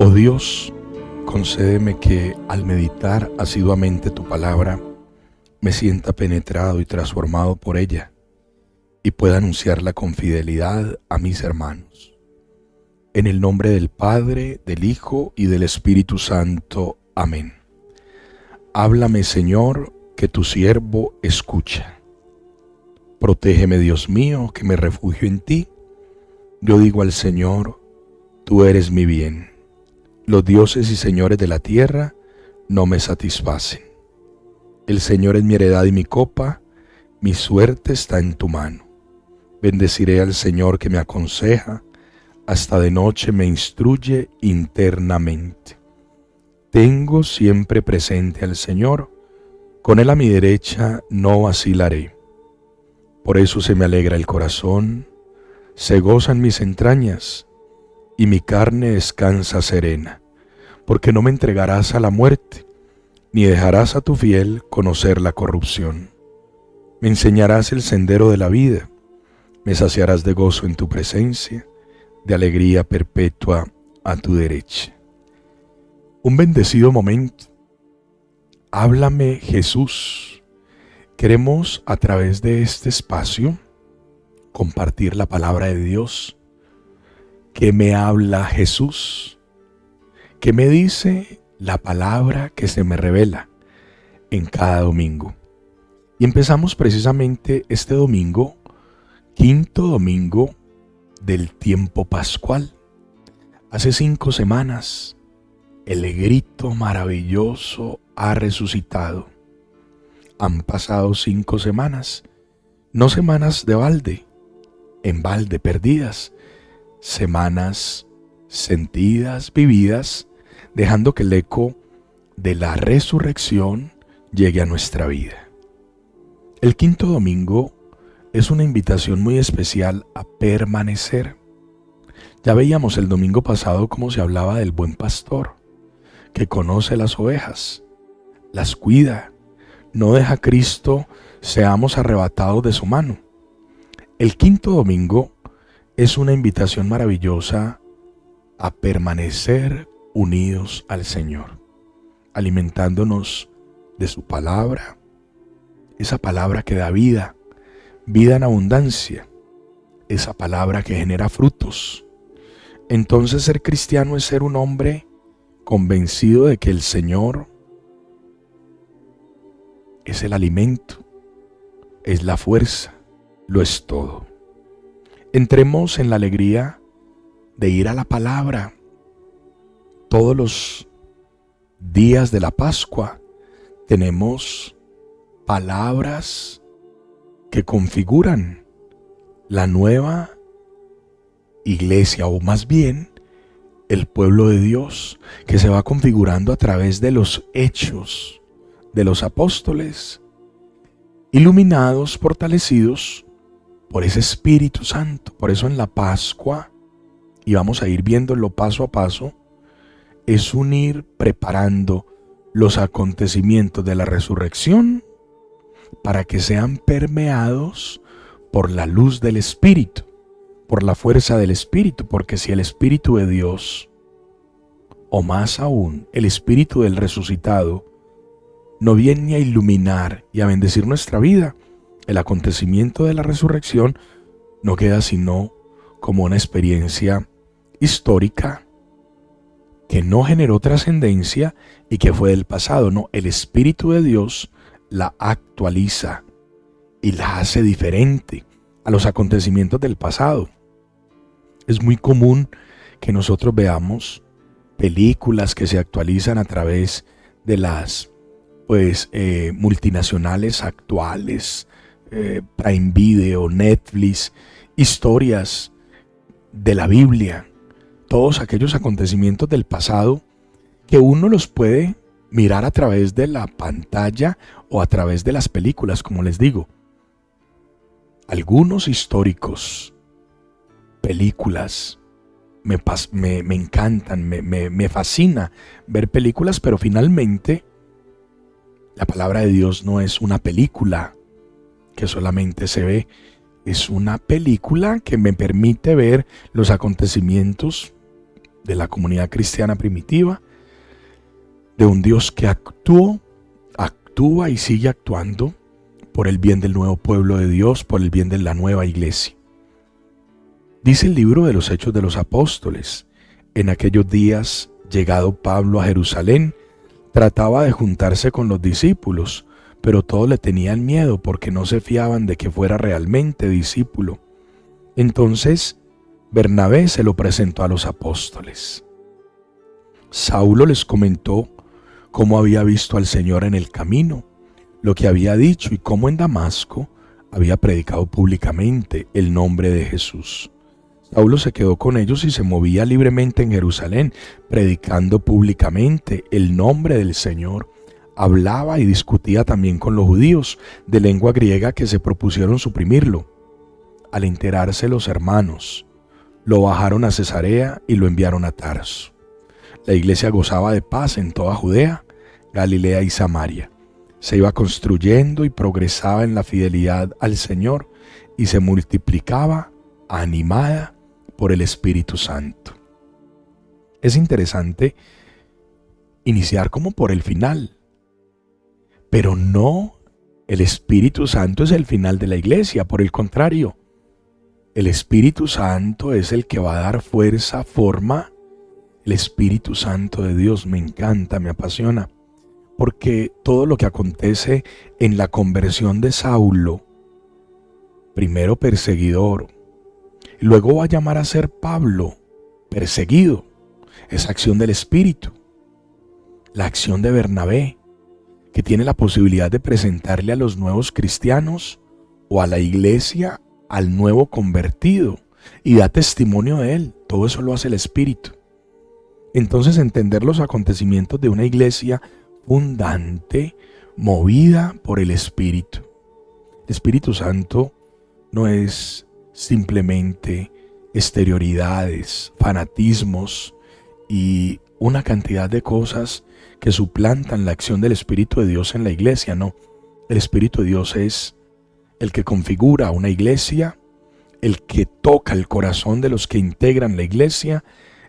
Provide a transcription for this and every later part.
Oh Dios, concédeme que al meditar asiduamente tu palabra, me sienta penetrado y transformado por ella y pueda anunciarla con fidelidad a mis hermanos. En el nombre del Padre, del Hijo y del Espíritu Santo. Amén. Háblame, Señor, que tu siervo escucha. Protégeme, Dios mío, que me refugio en ti. Yo digo al Señor, tú eres mi bien. Los dioses y señores de la tierra no me satisfacen. El Señor es mi heredad y mi copa, mi suerte está en tu mano. Bendeciré al Señor que me aconseja, hasta de noche me instruye internamente. Tengo siempre presente al Señor, con Él a mi derecha no vacilaré. Por eso se me alegra el corazón, se gozan mis entrañas, y mi carne descansa serena, porque no me entregarás a la muerte, ni dejarás a tu fiel conocer la corrupción. Me enseñarás el sendero de la vida, me saciarás de gozo en tu presencia, de alegría perpetua a tu derecha. Un bendecido momento. Háblame, Jesús. Queremos a través de este espacio compartir la palabra de Dios. ¿Qué me habla Jesús? ¿Qué me dice la palabra que se me revela en cada domingo? Y empezamos precisamente este domingo, quinto domingo del tiempo pascual. Hace 5 semanas, el grito maravilloso ha resucitado. Han pasado 5 semanas, no semanas de balde, en balde perdidas, semanas sentidas, vividas, dejando que el eco de la resurrección llegue a nuestra vida. El quinto domingo es una invitación muy especial a permanecer. Ya veíamos el domingo pasado cómo se hablaba del buen pastor, que conoce las ovejas, las cuida, no deja a Cristo seamos arrebatados de su mano. El quinto domingo es una invitación maravillosa a permanecer unidos al Señor, alimentándonos de su palabra, esa palabra que da vida, vida en abundancia, esa palabra que genera frutos. Entonces ser cristiano es ser un hombre convencido de que el Señor es el alimento, es la fuerza, lo es todo. Entremos en la alegría de ir a la palabra. Todos los días de la Pascua tenemos palabras que configuran la nueva iglesia, o más bien el pueblo de Dios, que se va configurando a través de los hechos de los apóstoles, iluminados, fortalecidos por ese Espíritu Santo. Por eso en la Pascua, y vamos a ir viéndolo paso a paso, es un ir preparando los acontecimientos de la resurrección para que sean permeados por la luz del Espíritu, por la fuerza del Espíritu, porque si el Espíritu de Dios, o más aún, el Espíritu del resucitado, no viene a iluminar y a bendecir nuestra vida, el acontecimiento de la resurrección no queda sino como una experiencia histórica que no generó trascendencia y que fue del pasado. No, el Espíritu de Dios la actualiza y la hace diferente a los acontecimientos del pasado. Es muy común que nosotros veamos películas que se actualizan a través de las multinacionales actuales, Prime Video, Netflix, historias de la Biblia, todos aquellos acontecimientos del pasado que uno los puede mirar a través de la pantalla o a través de las películas, como les digo. Algunos históricos, películas, me encantan, me fascina ver películas, pero finalmente la palabra de Dios no es una película que solamente se ve, es una película que me permite ver los acontecimientos de la comunidad cristiana primitiva, de un Dios que actúa y sigue actuando por el bien del nuevo pueblo de Dios, por el bien de la nueva iglesia. Dice el libro de los Hechos de los Apóstoles: en aquellos días, llegado Pablo a Jerusalén, trataba de juntarse con los discípulos, pero todos le tenían miedo porque no se fiaban de que fuera realmente discípulo. Entonces Bernabé se lo presentó a los apóstoles. Saulo les comentó cómo había visto al Señor en el camino, lo que había dicho y cómo en Damasco había predicado públicamente el nombre de Jesús. Saulo se quedó con ellos y se movía libremente en Jerusalén, predicando públicamente el nombre del Señor. Hablaba y discutía también con los judíos de lengua griega que se propusieron suprimirlo. Al enterarse los hermanos, lo bajaron a Cesarea y lo enviaron a Tarso. La iglesia gozaba de paz en toda Judea, Galilea y Samaria. Se iba construyendo y progresaba en la fidelidad al Señor y se multiplicaba animada por el Espíritu Santo. Es interesante iniciar como por el final, pero no, el Espíritu Santo es el final de la iglesia, por el contrario, el Espíritu Santo es el que va a dar fuerza, forma. El Espíritu Santo de Dios me encanta, me apasiona, porque todo lo que acontece en la conversión de Saulo, primero perseguidor, luego va a llamar a ser Pablo, perseguido, esa acción del Espíritu. La acción de Bernabé, que tiene la posibilidad de presentarle a los nuevos cristianos o a la iglesia al nuevo convertido y da testimonio de él. Todo eso lo hace el Espíritu. Entonces, entender los acontecimientos de una iglesia fundante, movida por el Espíritu. El Espíritu Santo no es simplemente exterioridades, fanatismos y una cantidad de cosas que suplantan la acción del Espíritu de Dios en la iglesia. No, el Espíritu de Dios es el que configura una iglesia, el que toca el corazón de los que integran la iglesia.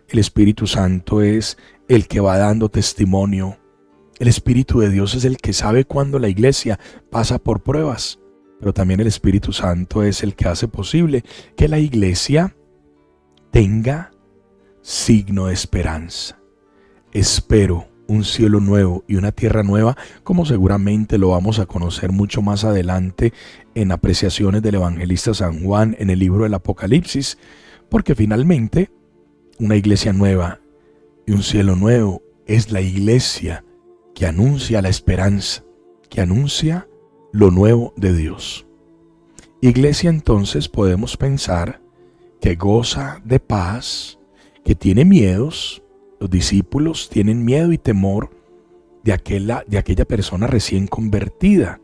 El Espíritu Santo es el que va dando testimonio. El Espíritu de Dios es el que sabe cuándo la iglesia pasa por pruebas, pero también el Espíritu Santo es el que hace posible que la iglesia tenga signo de esperanza. Espero un cielo nuevo y una tierra nueva, como seguramente lo vamos a conocer mucho más adelante en apreciaciones del evangelista San Juan en el libro del Apocalipsis, porque finalmente una iglesia nueva y un cielo nuevo es la iglesia que anuncia la esperanza, que anuncia lo nuevo de Dios. Iglesia, entonces, podemos pensar que goza de paz, que tiene miedos. Los discípulos tienen miedo y temor de aquella persona recién convertida,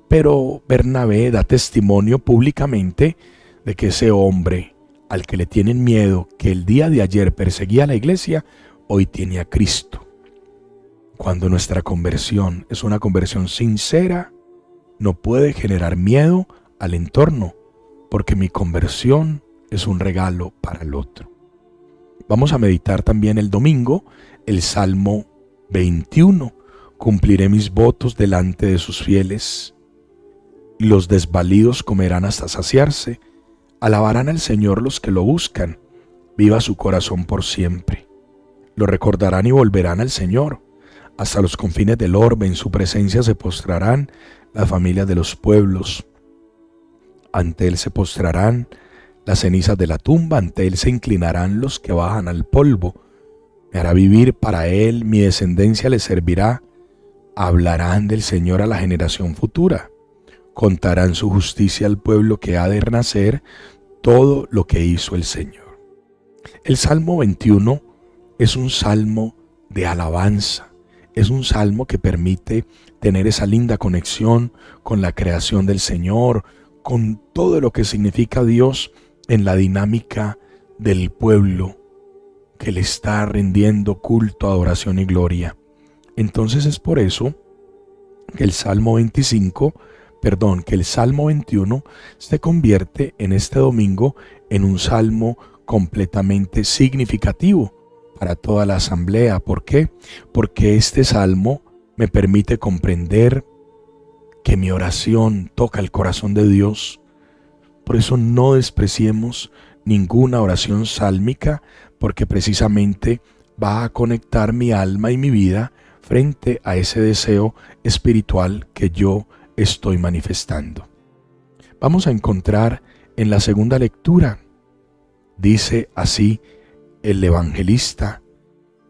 pero Bernabé da testimonio públicamente de que ese hombre al que le tienen miedo, que el día de ayer perseguía a la iglesia, hoy tiene a Cristo. Cuando nuestra conversión es una conversión sincera, no puede generar miedo al entorno, porque mi conversión es un regalo para el otro. Vamos a meditar también el domingo el Salmo 21. Cumpliré mis votos delante de sus fieles. Los desvalidos comerán hasta saciarse. Alabarán al Señor los que lo buscan. Viva su corazón por siempre. Lo recordarán y volverán al Señor. Hasta los confines del orbe en su presencia se postrarán las familias de los pueblos. Ante él se postrarán las cenizas de la tumba, ante él se inclinarán los que bajan al polvo. Me hará vivir para él, mi descendencia le servirá. Hablarán del Señor a la generación futura. Contarán su justicia al pueblo que ha de nacer, todo lo que hizo el Señor. El Salmo 21 es un salmo de alabanza. Es un salmo que permite tener esa linda conexión con la creación del Señor, con todo lo que significa Dios en la dinámica del pueblo que le está rindiendo culto, adoración y gloria. Entonces es por eso que el Salmo 21 se convierte en este domingo en un salmo completamente significativo, para toda la asamblea. ¿Por qué? Porque este salmo me permite comprender que mi oración toca el corazón de Dios. Por eso no despreciemos ninguna oración sálmica, porque precisamente va a conectar mi alma y mi vida frente a ese deseo espiritual que yo estoy manifestando. Vamos a encontrar en la segunda lectura, dice así el evangelista,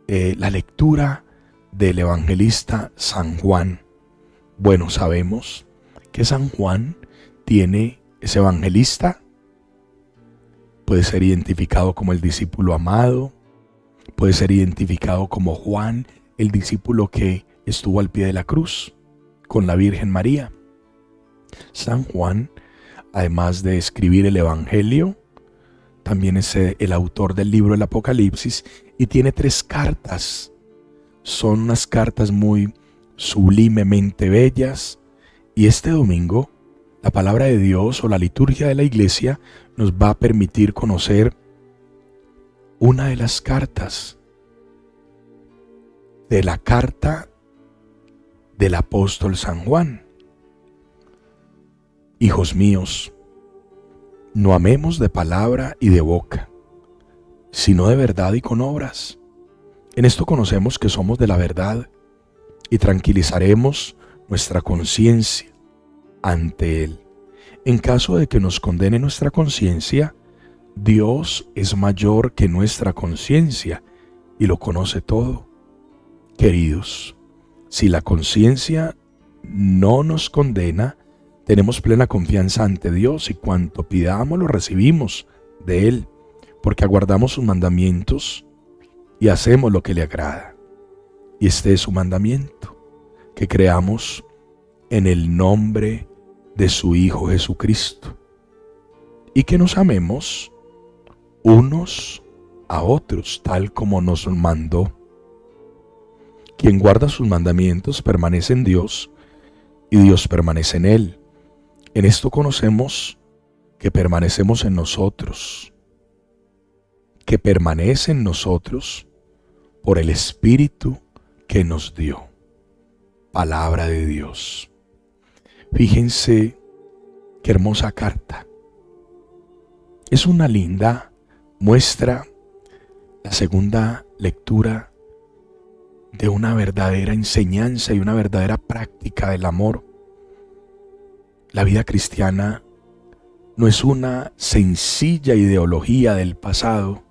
la lectura del evangelista San Juan. Bueno, sabemos que San Juan ese evangelista puede ser identificado como el discípulo amado, puede ser identificado como Juan, el discípulo que estuvo al pie de la cruz con la Virgen María. San Juan, además de escribir el Evangelio, también es el autor del libro del Apocalipsis y tiene 3 cartas. Son unas cartas muy sublimemente bellas, y este domingo la palabra de Dios o la liturgia de la iglesia nos va a permitir conocer una de las cartas de la carta del apóstol San Juan. Hijos míos, no amemos de palabra y de boca, sino de verdad y con obras. En esto conocemos que somos de la verdad y tranquilizaremos nuestra conciencia ante Él. En caso de que nos condene nuestra conciencia, Dios es mayor que nuestra conciencia y lo conoce todo. Queridos, si la conciencia no nos condena, tenemos plena confianza ante Dios y cuanto pidamos lo recibimos de Él, porque aguardamos sus mandamientos y hacemos lo que le agrada. Y este es su mandamiento, que creamos en el nombre de su Hijo Jesucristo y que nos amemos unos a otros tal como nos mandó. Quien guarda sus mandamientos permanece en Dios y Dios permanece en él. En esto conocemos que permanecemos en nosotros, que permanece en nosotros por el Espíritu que nos dio. Palabra de Dios. Fíjense qué hermosa carta. Es una linda muestra, la segunda lectura, de una verdadera enseñanza y una verdadera práctica del amor. La vida cristiana no es una sencilla ideología del pasado,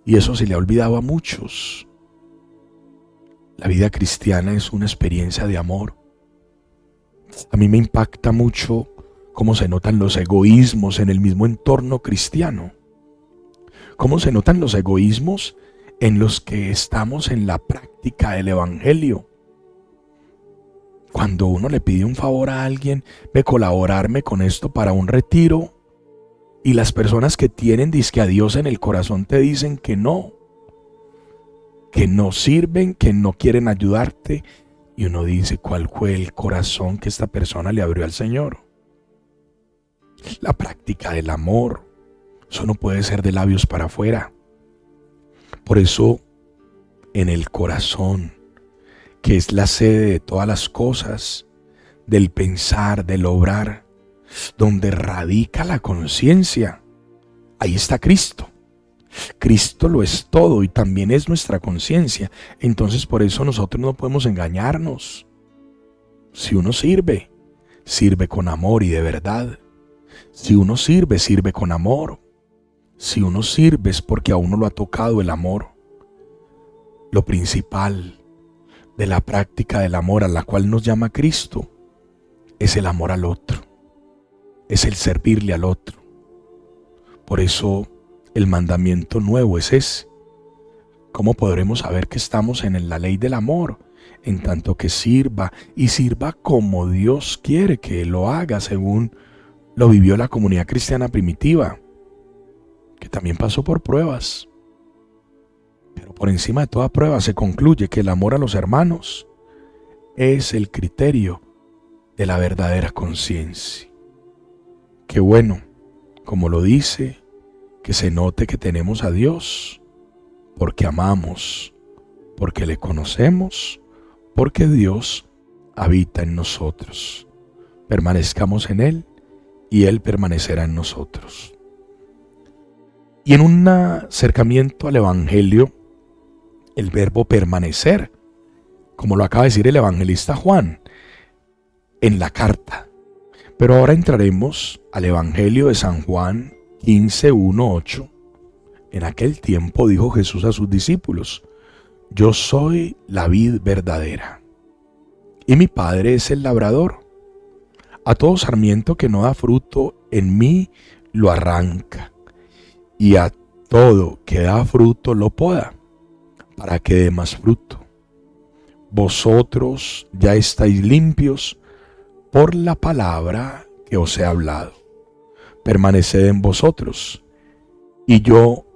y eso se le ha olvidado a muchos. La vida cristiana es una experiencia de amor. A mí me impacta mucho cómo se notan los egoísmos en el mismo entorno cristiano. Cómo se notan los egoísmos en los que estamos en la práctica del Evangelio. Cuando uno le pide un favor a alguien, de colaborarme con esto para un retiro, y las personas que tienen dizque a Dios en el corazón te dicen que no sirven, que no quieren ayudarte, y uno dice, ¿cuál fue el corazón que esta persona le abrió al Señor? La práctica del amor, eso no puede ser de labios para afuera. Por eso, en el corazón, que es la sede de todas las cosas, del pensar, del obrar, donde radica la conciencia, ahí está Cristo. Cristo lo es todo y también es nuestra conciencia. Entonces por eso nosotros no podemos engañarnos. Si uno sirve, sirve con amor y de verdad. Si uno sirve, sirve con amor. Si uno sirve es porque a uno lo ha tocado el amor. Lo principal de la práctica del amor a la cual nos llama Cristo es el amor al otro, es el servirle al otro. Por eso el mandamiento nuevo es ese. ¿Cómo podremos saber que estamos en la ley del amor? En tanto que sirva, y sirva como Dios quiere que lo haga, según lo vivió la comunidad cristiana primitiva, que también pasó por pruebas. Pero por encima de toda prueba se concluye que el amor a los hermanos es el criterio de la verdadera conciencia. Qué bueno, como lo dice, que se note que tenemos a Dios porque amamos, porque le conocemos, porque Dios habita en nosotros. Permanezcamos en Él y Él permanecerá en nosotros. Y en un acercamiento al Evangelio, el verbo permanecer, como lo acaba de decir el evangelista Juan en la carta. Pero ahora entraremos al Evangelio de San Juan 15:1-8. En aquel tiempo dijo Jesús a sus discípulos: yo soy la vid verdadera, y mi Padre es el labrador. A todo sarmiento que no da fruto en mí lo arranca, y a todo que da fruto lo poda, para que dé más fruto. Vosotros ya estáis limpios por la palabra que os he hablado. Permaneced en vosotros, y yo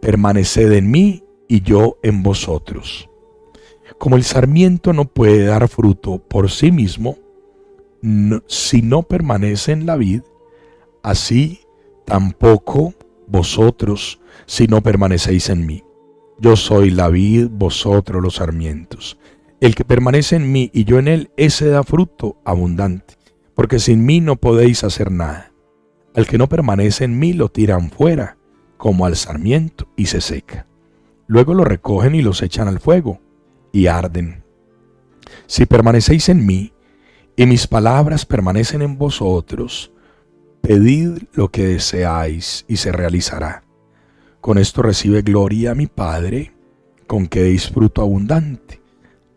permaneced en mí, y yo en vosotros. Como el sarmiento no puede dar fruto por sí mismo, si no permanece en la vid, así tampoco vosotros si no permanecéis en mí. Yo soy la vid, vosotros los sarmientos. El que permanece en mí y yo en él, ese da fruto abundante, porque sin mí no podéis hacer nada. Al que no permanece en mí lo tiran fuera, como al sarmiento, y se seca. Luego lo recogen y los echan al fuego, y arden. Si permanecéis en mí, y mis palabras permanecen en vosotros, pedid lo que deseáis, y se realizará. Con esto recibe gloria a mi Padre, con que deis fruto abundante.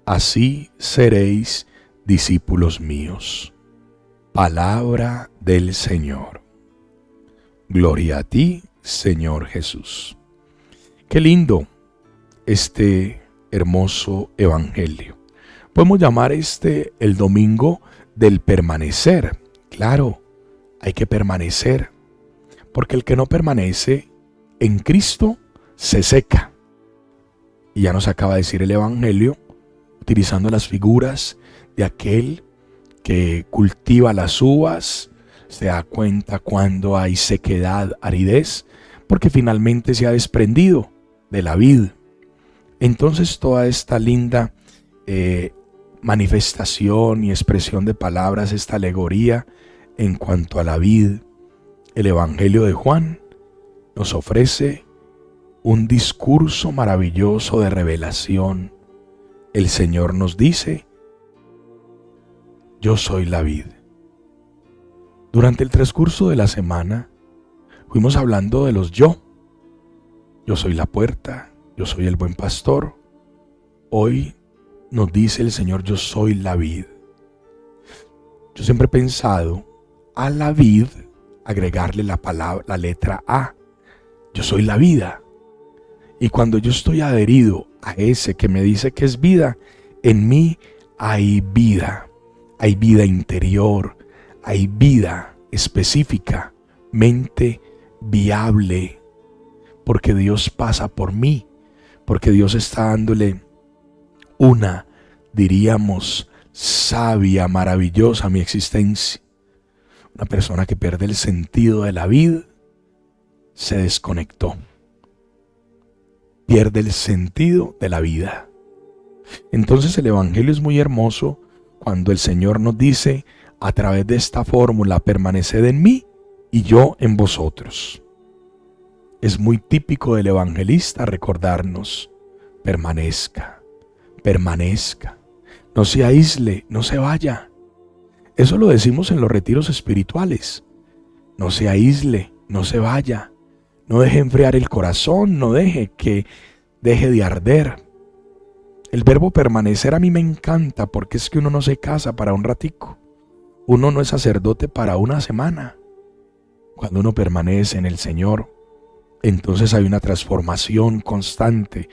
Así seréis discípulos míos. Palabra del Señor. Gloria a ti, Señor Jesús. Qué lindo este hermoso evangelio. Podemos llamar el domingo del permanecer. Claro, hay que permanecer, porque el que no permanece en Cristo se seca. Y ya nos acaba de decir el evangelio, utilizando las figuras de aquel que cultiva las uvas, se da cuenta cuando hay sequedad, aridez, porque finalmente se ha desprendido de la vid. Entonces toda esta linda manifestación y expresión de palabras, esta alegoría en cuanto a la vid, el Evangelio de Juan nos ofrece un discurso maravilloso de revelación. El Señor nos dice: yo soy la vid. Durante el transcurso de la semana fuimos hablando de los yo. Yo soy la puerta, yo soy el buen pastor. Hoy nos dice el Señor: yo soy la vid. Yo siempre he pensado a la vid agregarle la letra A. Yo soy la vida. Y cuando yo estoy adherido a ese que me dice que es vida, en mí hay vida interior, hay vida específica, mente viable, porque Dios pasa por mí, porque Dios está dándole una, diríamos, sabia, maravillosa a mi existencia. Una persona que pierde el sentido de la vida se desconectó. Pierde el sentido de la vida. Entonces el Evangelio es muy hermoso cuando el Señor nos dice a través de esta fórmula: permaneced en mí y yo en vosotros. Es muy típico del evangelista recordarnos: permanezca, permanezca, no se aísle, no se vaya. Eso lo decimos en los retiros espirituales. No se aísle, no se vaya. No deje enfriar el corazón, no deje de arder. El verbo permanecer a mí me encanta, porque es que uno no se casa para un ratico. Uno no es sacerdote para una semana. Cuando uno permanece en el Señor, entonces hay una transformación constante,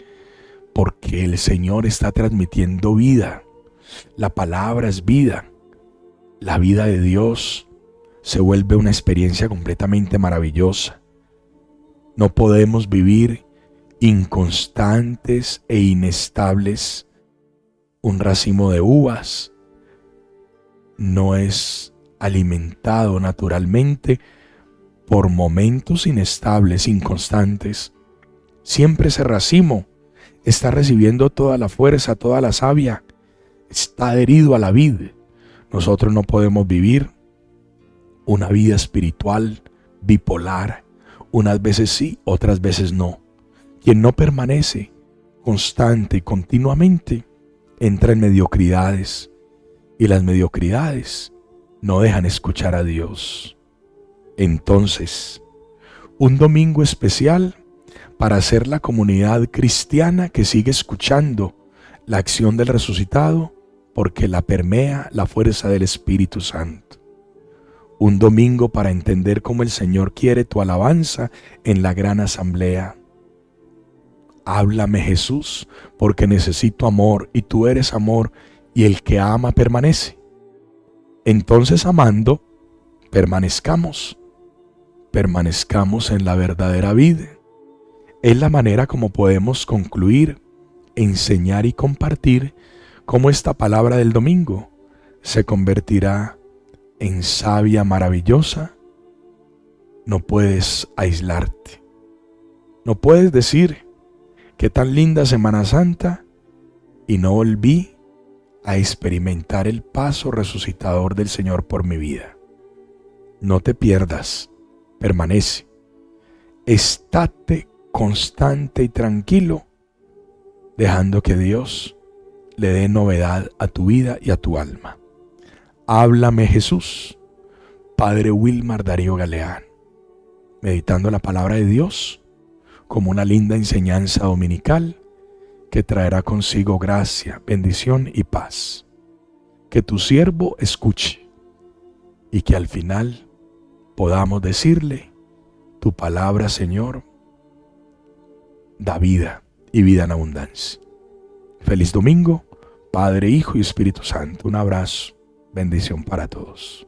porque el Señor está transmitiendo vida. La palabra es vida. La vida de Dios se vuelve una experiencia completamente maravillosa. No podemos vivir inconstantes e inestables. Un racimo de uvas no es alimentado naturalmente por momentos inestables, inconstantes. Siempre ese racimo está recibiendo toda la fuerza, toda la savia, está adherido a la vid. Nosotros no podemos vivir una vida espiritual bipolar, unas veces sí, otras veces no. Quien no permanece constante y continuamente entra en mediocridades, y las mediocridades no dejan escuchar a Dios. Entonces, un domingo especial para ser la comunidad cristiana que sigue escuchando la acción del resucitado, porque la permea la fuerza del Espíritu Santo. Un domingo para entender cómo el Señor quiere tu alabanza en la gran asamblea. Háblame, Jesús, porque necesito amor y tú eres amor, y el que ama permanece. Entonces, amando, permanezcamos en la verdadera vida. Es la manera como podemos concluir, enseñar y compartir cómo esta palabra del domingo se convertirá en savia maravillosa. No puedes aislarte. No puedes decir qué tan linda Semana Santa y no volví a experimentar el paso resucitador del Señor por mi vida. No te pierdas, permanece. Estate constante y tranquilo, dejando que Dios le dé novedad a tu vida y a tu alma. Háblame, Jesús. Padre Wilmar Darío Galeán, meditando la palabra de Dios como una linda enseñanza dominical que traerá consigo gracia, bendición y paz. Que tu siervo escuche y que al final podamos decirle: tu palabra, Señor, da vida y vida en abundancia. Feliz domingo, Padre, Hijo y Espíritu Santo. Un abrazo, bendición para todos.